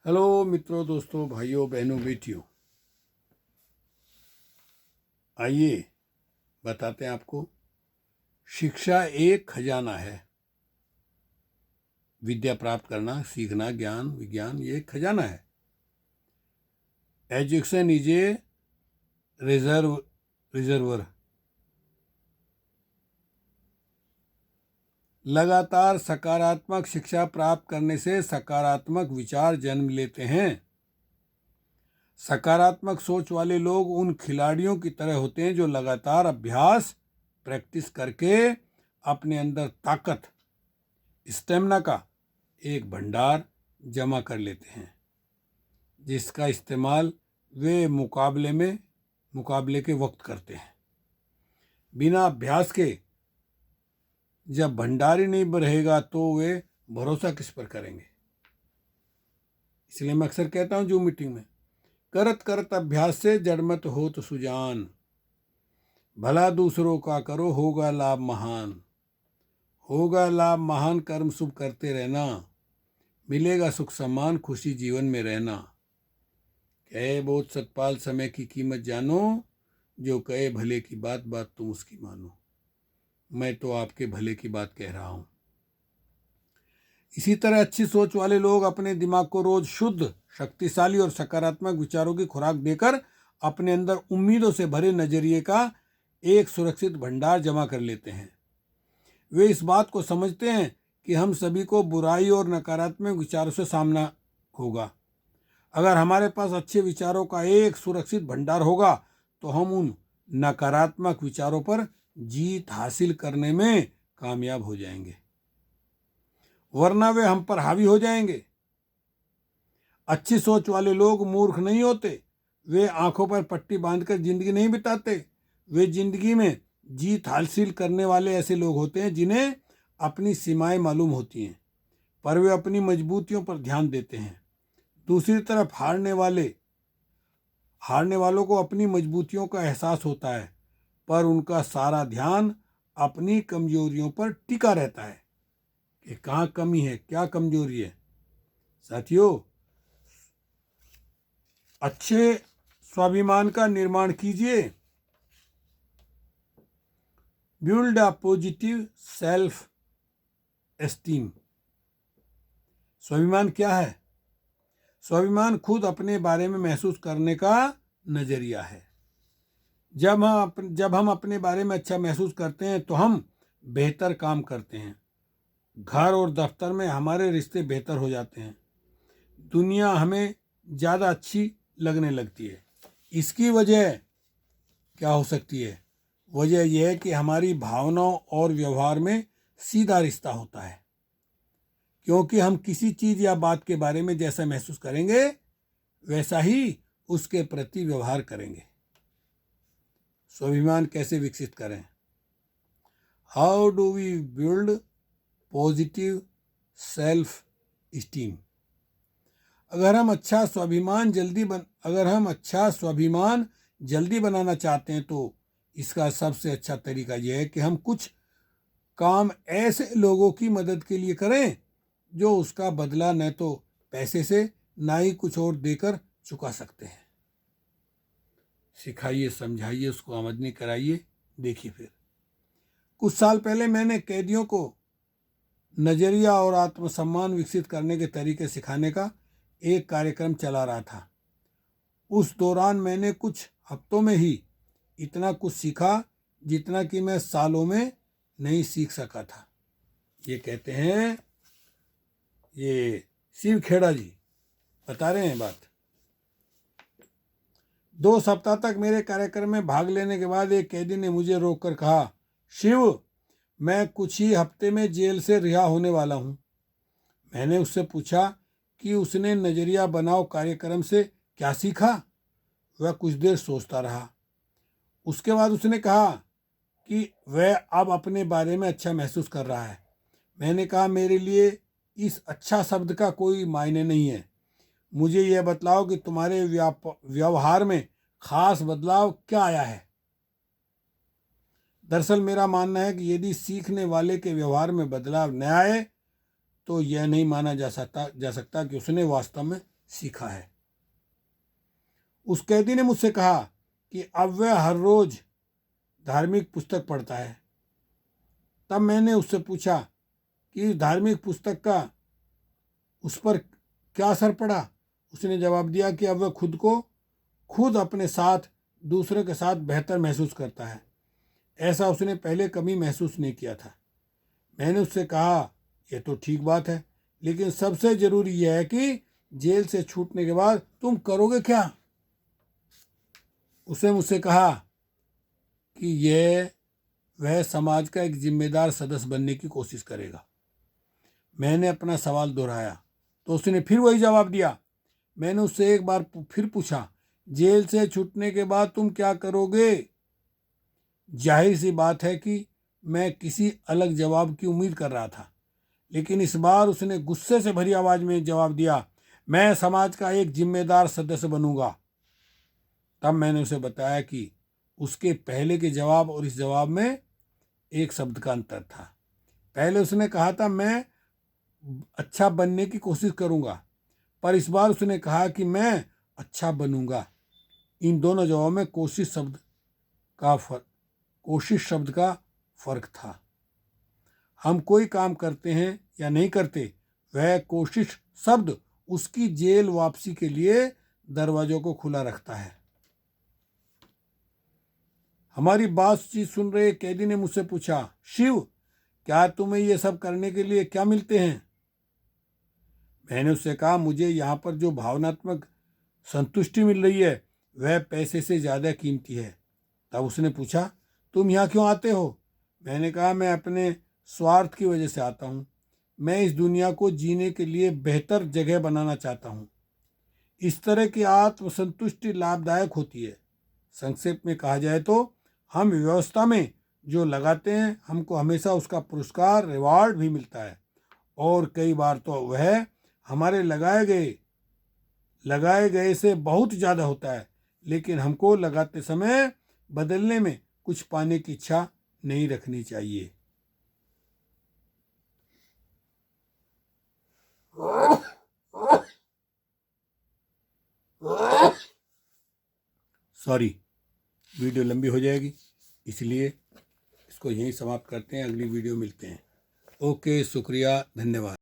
Hello मित्रों, दोस्तों, भाइयों, बहनों, बेटियों, आइए बताते हैं आपको। शिक्षा एक खजाना है। विद्या प्राप्त करना, सीखना, ज्ञान, विज्ञान, ये एक खजाना है। Education is a reservoir. लगातार सकारात्मक शिक्षा प्राप्त करने से सकारात्मक विचार जन्म लेते हैं। सकारात्मक सोच वाले लोग उन खिलाड़ियों की तरह होते हैं जो लगातार अभ्यास प्रैक्टिस करके अपने अंदर ताकत, स्टेमिना का एक भंडार जमा कर लेते हैं, जिसका इस्तेमाल वे मुकाबले के वक्त करते हैं। बिना अभ्यास के जब भंडार ही नहीं रहेगा तो वे भरोसा किस पर करेंगे। इसलिए मैं अक्सर कहता हूँ जो मीटिंग में, करत करत अभ्यास से जड़मत हो तो सुजान, भला दूसरों का करो होगा लाभ महान। होगा लाभ महान, कर्म शुभ करते रहना, मिलेगा सुख सम्मान, खुशी जीवन में रहना। कहे बोध सतपाल समय की कीमत जानो, जो कहे भले की बात बात तुम उसकी मानो। मैं तो आपके भले की बात कह रहा हूँ। इसी तरह अच्छी सोच वाले लोग अपने दिमाग को रोज शुद्ध, शक्तिशाली और सकारात्मक विचारों की खुराक देकर अपने अंदर उम्मीदों से भरे नजरिए का एक सुरक्षित भंडार जमा कर लेते हैं। वे इस बात को समझते हैं कि हम सभी को बुराई और नकारात्मक विचारों से सामना होगा। अगर हमारे पास अच्छे विचारों का एक सुरक्षित भंडार होगा तो हम उन नकारात्मक विचारों पर जीत हासिल करने में कामयाब हो जाएंगे, वरना वे हम पर हावी हो जाएंगे। अच्छी सोच वाले लोग मूर्ख नहीं होते। वे आंखों पर पट्टी बांधकर जिंदगी नहीं बिताते। वे जिंदगी में जीत हासिल करने वाले ऐसे लोग होते हैं जिन्हें अपनी सीमाएं मालूम होती हैं, पर वे अपनी मजबूतियों पर ध्यान देते हैं। दूसरी तरफ हारने वालों को अपनी मजबूतियों का एहसास होता है, पर उनका सारा ध्यान अपनी कमजोरियों पर टिका रहता है कि कहाँ कमी है, क्या कमजोरी है। साथियों, अच्छे स्वाभिमान का निर्माण कीजिए। Build a positive self esteem. स्वाभिमान क्या है? स्वाभिमान खुद अपने बारे में महसूस करने का नजरिया है। जब हम अपने बारे में अच्छा महसूस करते हैं तो हम बेहतर काम करते हैं। घर और दफ्तर में हमारे रिश्ते बेहतर हो जाते हैं। दुनिया हमें ज़्यादा अच्छी लगने लगती है। इसकी वजह क्या हो सकती है? वजह यह है कि हमारी भावनाओं और व्यवहार में सीधा रिश्ता होता है, क्योंकि हम किसी चीज़ या बात के बारे में जैसा महसूस करेंगे वैसा ही उसके प्रति व्यवहार करेंगे। स्वाभिमान कैसे विकसित करें? How do we build positive self esteem? अगर हम अच्छा स्वाभिमान जल्दी बनाना चाहते हैं तो इसका सबसे अच्छा तरीका यह है कि हम कुछ काम ऐसे लोगों की मदद के लिए करें जो उसका बदला न तो पैसे से ना ही कुछ और देकर चुका सकते हैं। सिखाइए, समझाइए, उसको आमदनी कराइए। देखिए, फिर कुछ साल पहले मैंने कैदियों को नजरिया और आत्मसम्मान विकसित करने के तरीके सिखाने का एक कार्यक्रम चला रहा था। उस दौरान मैंने कुछ हफ्तों में ही इतना कुछ सीखा जितना कि मैं सालों में नहीं सीख सका था। ये कहते हैं, ये शिव खेड़ा जी बता रहे हैं बात। 2 सप्ताह तक मेरे कार्यक्रम में भाग लेने के बाद एक कैदी ने मुझे रोककर कहा, शिव, मैं कुछ ही हफ्ते में जेल से रिहा होने वाला हूँ। मैंने उससे पूछा कि उसने नजरिया बनाओ कार्यक्रम से क्या सीखा। वह कुछ देर सोचता रहा। उसके बाद उसने कहा कि वह अब अपने बारे में अच्छा महसूस कर रहा है। मैंने कहा, मेरे लिए इस अच्छा शब्द का कोई मायने नहीं है। मुझे यह बतलाओ कि तुम्हारे व्यवहार में खास बदलाव क्या आया है। दरअसल मेरा मानना है कि यदि सीखने वाले के व्यवहार में बदलाव न आए तो यह नहीं माना जा सकता कि उसने वास्तव में सीखा है। उस कैदी ने मुझसे कहा कि अब वह हर रोज धार्मिक पुस्तक पढ़ता है। तब मैंने उससे पूछा कि धार्मिक पुस्तक का उस पर क्या असर पड़ा। उसने जवाब दिया कि अब वह खुद अपने साथ दूसरे के साथ बेहतर महसूस करता है। ऐसा उसने पहले कभी महसूस नहीं किया था। मैंने उससे कहा, यह तो ठीक बात है, लेकिन सबसे जरूरी यह है कि जेल से छूटने के बाद तुम करोगे क्या। उसने मुझसे कहा कि वह समाज का एक जिम्मेदार सदस्य बनने की कोशिश करेगा। मैंने अपना सवाल दोहराया तो उसने फिर वही जवाब दिया। मैंने उससे एक बार फिर पूछा, जेल से छूटने के बाद तुम क्या करोगे। जाहिर सी बात है कि मैं किसी अलग जवाब की उम्मीद कर रहा था, लेकिन इस बार उसने गुस्से से भरी आवाज में जवाब दिया, मैं समाज का एक जिम्मेदार सदस्य बनूंगा। तब मैंने उसे बताया कि उसके पहले के जवाब और इस जवाब में एक शब्द का अंतर था। पहले उसने कहा था मैं अच्छा बनने की कोशिश करूंगा, पर इस बार उसने कहा कि मैं अच्छा बनूंगा। इन दोनों जवाबों में कोशिश शब्द का फर्क था। हम कोई काम करते हैं या नहीं करते, वह कोशिश शब्द उसकी जेल वापसी के लिए दरवाजों को खुला रखता है। हमारी बातचीत सुन रहे कैदी ने मुझसे पूछा, शिव, क्या तुम्हें ये सब करने के लिए क्या मिलते हैं। मैंने उससे कहा, मुझे यहाँ पर जो भावनात्मक संतुष्टि मिल रही है वह पैसे से ज़्यादा कीमती है। तब उसने पूछा, तुम यहाँ क्यों आते हो। मैंने कहा, मैं अपने स्वार्थ की वजह से आता हूँ। मैं इस दुनिया को जीने के लिए बेहतर जगह बनाना चाहता हूँ। इस तरह की आत्मसंतुष्टि लाभदायक होती है। संक्षेप में कहा जाए तो हम व्यवस्था में जो लगाते हैं हमको हमेशा उसका पुरस्कार रिवार्ड भी मिलता है, और कई बार तो वह हमारे लगाए गए से बहुत ज़्यादा होता है, लेकिन हमको लगाते समय बदलने में कुछ पाने की इच्छा नहीं रखनी चाहिए। सॉरी, वीडियो लंबी हो जाएगी, इसलिए इसको यहीं समाप्त करते हैं। अगली वीडियो मिलते हैं। ओके, शुक्रिया, धन्यवाद।